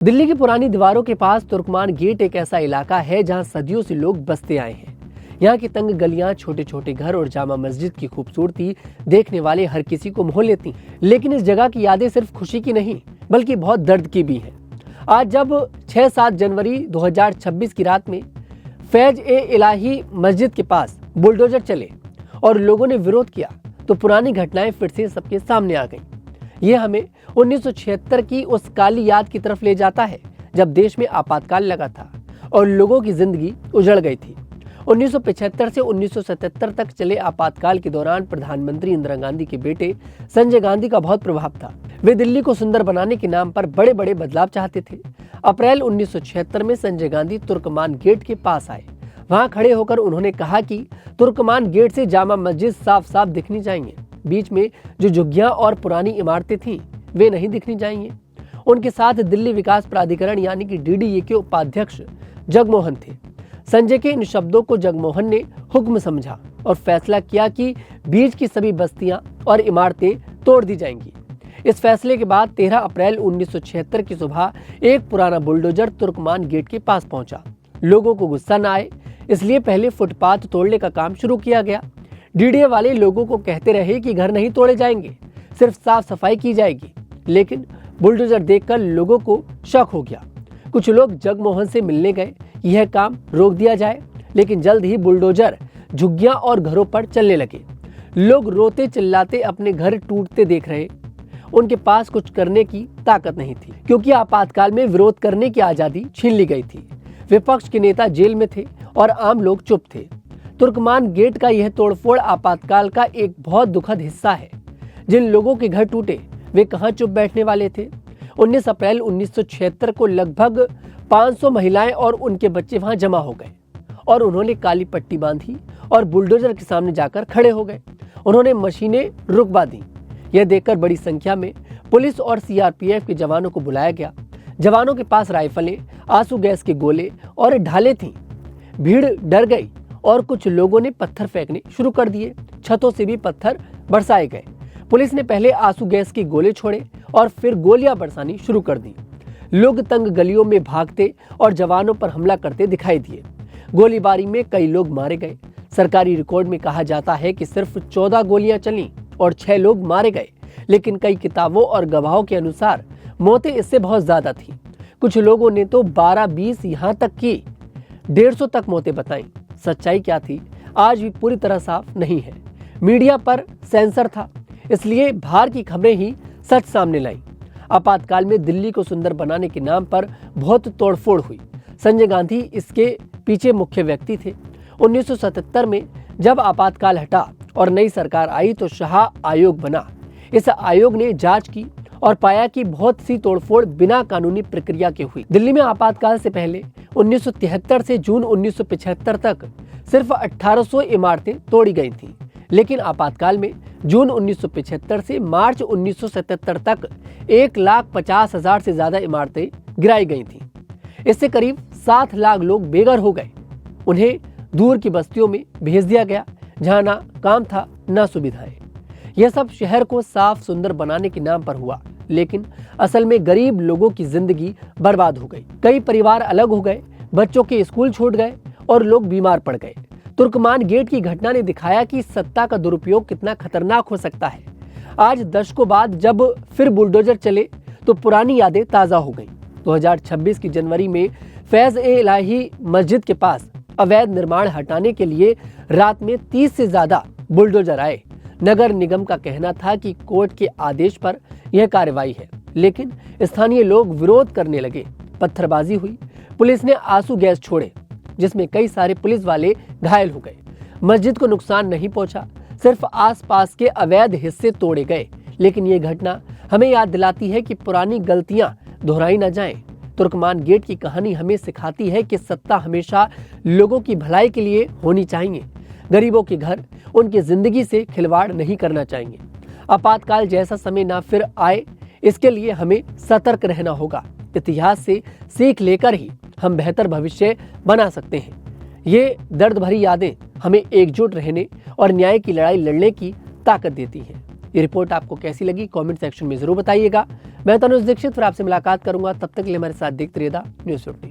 दिल्ली की पुरानी दीवारों के पास तुर्कमान गेट एक ऐसा इलाका है जहां सदियों से लोग बसते आए हैं। यहाँ की तंग गलियां, छोटे छोटे घर और जामा मस्जिद की खूबसूरती देखने वाले हर किसी को मोह लेती। लेकिन इस जगह की यादें सिर्फ खुशी की नहीं बल्कि बहुत दर्द की भी हैं। आज जब 6-7 जनवरी 2026 की रात में फैज-ए-इलाही मस्जिद के पास बुलडोजर चले और लोगों ने विरोध किया तो पुरानी घटनाएं फिर से सबके सामने आ गईं। ये हमें 1976 की उस काली याद की तरफ ले जाता है जब देश में आपातकाल लगा था और लोगों की जिंदगी उजड़ गई थी। 1975 से 1977 तक चले आपातकाल के दौरान प्रधानमंत्री इंदिरा गांधी के बेटे संजय गांधी का बहुत प्रभाव था। वे दिल्ली को सुंदर बनाने के नाम पर बड़े बड़े बदलाव चाहते थे। अप्रैल 1976 में संजय गांधी तुर्कमान गेट के पास आए। वहां खड़े होकर उन्होंने कहा कि तुर्कमान गेट से जामा मस्जिद साफ साफ दिखनी चाहिए। बीच में जो झुग्गियां और पुरानी इमारतें थीं वे नहीं दिखनी चाहिए। उनके साथ दिल्ली विकास प्राधिकरण यानी कि डीडीए के उपाध्यक्ष जगमोहन थे। संजय के इन शब्दों को जगमोहन ने हुक्म समझा और फैसला किया कि बीच की सभी बस्तियां और इमारतें तोड़ दी जाएंगी। इस फैसले के बाद 13 अप्रैल 1976 की सुबह एक पुराना बुलडोजर तुर्कमान गेट के पास पहुंचा। लोगों को गुस्सा न आए इसलिए पहले फुटपाथ तोड़ने का काम शुरू किया गया। डीडीए वाले लोगों को कहते रहे कि घर नहीं तोड़े जाएंगे, सिर्फ साफ सफाई की जाएगी। लेकिन बुलडोजर देखकर लोगों को शक हो गया। कुछ लोग जगमोहन से मिलने गए, यह काम रोक दिया जाए, लेकिन जल्द ही बुलडोजर झुग्गियां और घरों पर चलने लगे। लोग रोते चिल्लाते अपने घर टूटते देख रहे। उनके पास कुछ करने की ताकत नहीं थी क्योंकि आपातकाल में विरोध करने की आजादी छीन ली गई थी। विपक्ष के नेता जेल में थे और आम लोग चुप थे। तुर्कमान गेट का यह तोड़फोड़ आपातकाल का एक बहुत दुखद हिस्सा है। जिन लोगों के घर टूटे वे कहां चुप बैठने वाले थे। 19 अप्रैल 1976 को लगभग 500 महिलाएं और उनके बच्चे वहां जमा हो गए और उन्होंने काली पट्टी बांधी और बुलडोजर के सामने जाकर खड़े हो गए। उन्होंने मशीनें रुकवा दी। यह देखकर बड़ी संख्या में पुलिस और सीआरपीएफ के जवानों को बुलाया गया। जवानों के पास राइफलें, आंसू गैस के गोले और ढालें थीं। भीड़ डर गई और कुछ लोगों ने पत्थर फेंकने शुरू कर दिए। छतों से भी पत्थर बरसाए गए। पुलिस ने पहले आंसू गैस के गोले छोड़े और फिर गोलियां बरसानी शुरू कर दी। लोग तंग गलियों में भागते और जवानों पर हमला करते दिखाई दिए। गोलीबारी में कई लोग मारे गए। सरकारी रिकॉर्ड में कहा जाता है कि सिर्फ 14 गोलियां चलीं और 6 लोग मारे गए, लेकिन कई किताबों और गवाहों के अनुसार मौतें इससे बहुत ज्यादा थीं। कुछ लोगों ने तो 12-20 यहाँ तक की 150 तक मौतें बताईं। सच्चाई क्या थी आज भी पूरी तरह साफ नहीं है। मीडिया पर सेंसर था, इसलिए बाहर की खबरें ही सच सामने लाई। आपातकाल में दिल्ली को सुंदर बनाने के नाम पर बहुत तोड़फोड़ हुई। संजय गांधी इसके पीछे मुख्य व्यक्ति थे। 1977 में जब आपातकाल हटा और नई सरकार आई तो शाह आयोग बना। इस आयोग ने जांच की और पाया कि बहुत सी तोड़फोड़ बिना कानूनी प्रक्रिया के हुई। दिल्ली में आपातकाल से पहले 1973 से जून 1975 तक सिर्फ 1800 इमारतें तोड़ी गई थीं, लेकिन आपातकाल में जून 1975 से मार्च 1977 तक 1,50,000 से ज्यादा इमारतें गिराई गई थीं। इससे करीब 7 लाख लोग बेघर हो गए। उन्हें दूर की बस्तियों में भेज दिया गया जहां ना काम था ना सुविधाएं। यह सब शहर को साफ सुंदर बनाने के नाम पर हुआ, लेकिन असल में गरीब लोगों की जिंदगी बर्बाद हो गई। कई परिवार अलग हो गए, बच्चों के स्कूल छूट गए और लोग बीमार पड़ गए। तुर्कमान गेट की घटना ने दिखाया कि सत्ता का दुरुपयोग कितना खतरनाक हो सकता है। आज दशकों बाद जब फिर बुलडोजर चले तो पुरानी यादें ताजा हो गई। 2026 की जनवरी में फैज-ए-इलाही मस्जिद के पास अवैध निर्माण हटाने के लिए रात में 30 से ज्यादा बुलडोजर आए। नगर निगम का कहना था कि कोर्ट के आदेश पर यह कार्रवाई है, लेकिन स्थानीय लोग विरोध करने लगे। पत्थरबाजी हुई। पुलिस ने आंसू गैस छोड़े जिसमें कई सारे पुलिस वाले घायल हो गए। मस्जिद को नुकसान नहीं पहुंचा, सिर्फ आसपास के अवैध हिस्से तोड़े गए। लेकिन ये घटना हमें याद दिलाती है कि पुरानी गलतियां दोहराई न जाएं। तुर्कमान गेट की कहानी हमें सिखाती है कि सत्ता हमेशा लोगों की भलाई के लिए होनी चाहिए। गरीबों के घर, उनकी जिंदगी से खिलवाड़ नहीं करना चाहिए। आपातकाल जैसा समय ना फिर आए, इसके लिए हमें सतर्क रहना होगा। इतिहास से सीख लेकर ही हम बेहतर भविष्य बना सकते हैं। ये दर्द भरी यादें हमें एकजुट रहने और न्याय की लड़ाई लड़ने की ताकत देती हैं। ये रिपोर्ट आपको कैसी लगी कमेंट सेक्शन में जरूर बताइएगा। मैं तनुज दीक्षित फिर आपसे मुलाकात करूंगा, तब तक के लिए हमारे साथ देखते रहिएगा न्यूज़ 15।